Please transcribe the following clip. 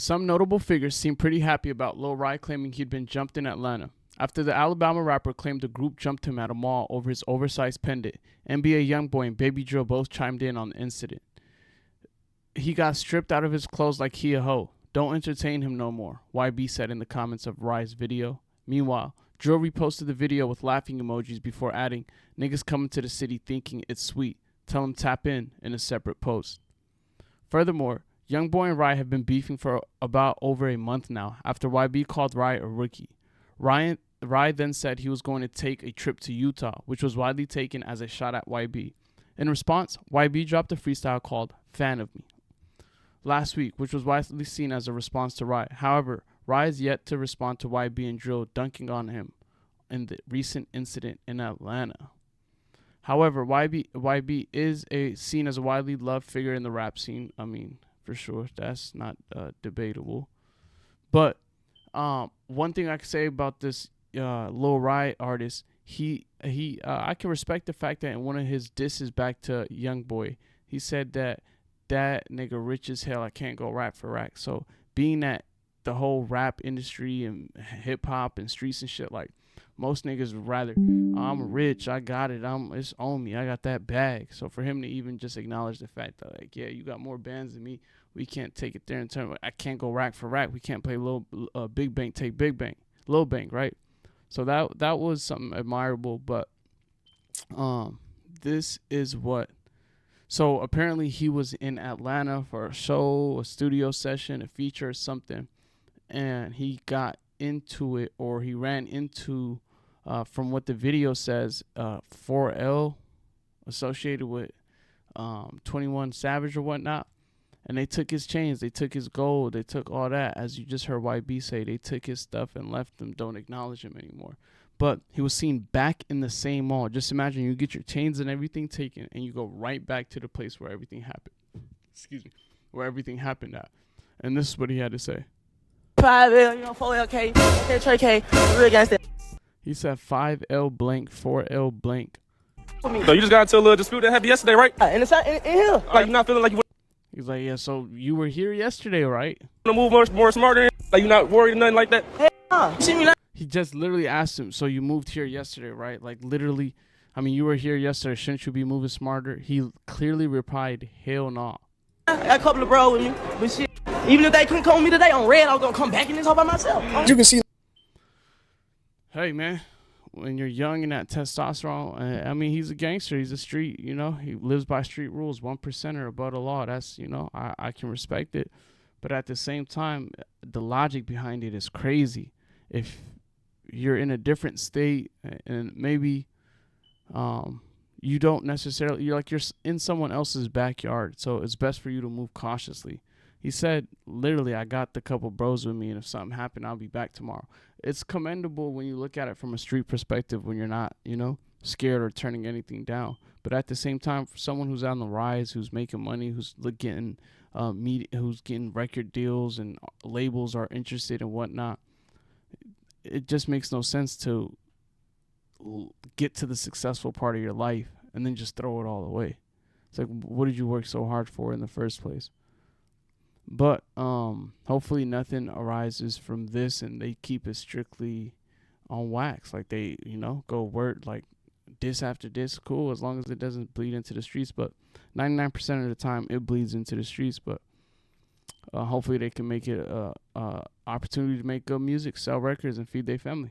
Some notable figures seem pretty happy about Lil Rye claiming he'd been jumped in Atlanta. After the Alabama rapper claimed the group jumped him at a mall over his oversized pendant, NBA YoungBoy and Baby Drill both chimed in on the incident. He got stripped out of his clothes like he a hoe. Don't entertain him no more, YB said in the comments of Rye's video. Meanwhile, Drill reposted the video with laughing emojis before adding, "Niggas coming to the city thinking it's sweet. Tell them tap in a separate post." Furthermore, YoungBoy and Rye have been beefing for about over a month now after YB called Rye a rookie. Rye then said he was going to take a trip to Utah, which was widely taken as a shot at YB. In response, YB dropped a freestyle called "Fan of Me" last week, which was widely seen as a response to Rye. However, Rye is yet to respond to YB and Drill dunking on him in the recent incident in Atlanta. However, YB is seen as a widely loved figure in the rap scene. I mean, for sure, that's not debatable. But one thing I can say about this Lil Rye artist, I can respect the fact that in one of his disses back to YoungBoy, he said that nigga rich as hell, I can't go rap for rack. So being that the whole rap industry and hip hop and streets and shit, like most niggas would rather, I'm rich, I got it, it's on me, I got that bag. So for him to even just acknowledge the fact that, like, yeah, you got more bands than me, we can't take it there in terms of, I can't go rack for rack, we can't play Big Bank take Big Bank, Lil Bank, right? So that was something admirable. But this is what. So apparently he was in Atlanta for a show, a studio session, a feature or something, and he got into it, or he ran into, from what the video says, 4L associated with 21 Savage or whatnot. And they took his chains, they took his gold, they took all that. As you just heard YB say, they took his stuff and left him, don't acknowledge him anymore. But he was seen back in the same mall. Just imagine you get your chains and everything taken, and you go right back to the place where everything happened. Excuse me. Where everything happened at. And this is what he had to say. 5L, 4LK, okay, Trey K, real gangster. He said 5L blank, 4L blank. So you just got into a little dispute that happened yesterday, right? In here. Like, you not feeling like you He's like, yeah, so you were here yesterday, right? want to move more smarter? Like, you not worried or nothing like that? You see me now? He just literally asked him, so you moved here yesterday, right? Like, literally, I mean, you were here yesterday. Shouldn't you be moving smarter? He clearly replied, hell no. I got a couple of bros with me, but shit, even if they couldn't come with me today on red, I was going to come back in this hole by myself. You can see. Hey, man, when you're young and that testosterone, I mean, he's a gangster. He's a street, you know. He lives by street rules, 1%er above the law. That's, you know, I can respect it. But at the same time, the logic behind it is crazy. If you're in a different state and maybe you don't necessarily, you're in someone else's backyard, so it's best for you to move cautiously. He said, literally, I got the couple bros with me, and if something happened, I'll be back tomorrow. It's commendable when you look at it from a street perspective, when you're not, you know, scared or turning anything down. But at the same time, for someone who's on the rise, who's making money, who's getting who's getting record deals and labels are interested and whatnot, it just makes no sense to get to the successful part of your life and then just throw it all away. It's like, what did you work so hard for in the first place? But hopefully nothing arises from this and they keep it strictly on wax. Like they, you know, go word like diss after diss, cool, as long as it doesn't bleed into the streets. But 99% of the time it bleeds into the streets. But hopefully they can make it a opportunity to make good music, sell records, and feed their family.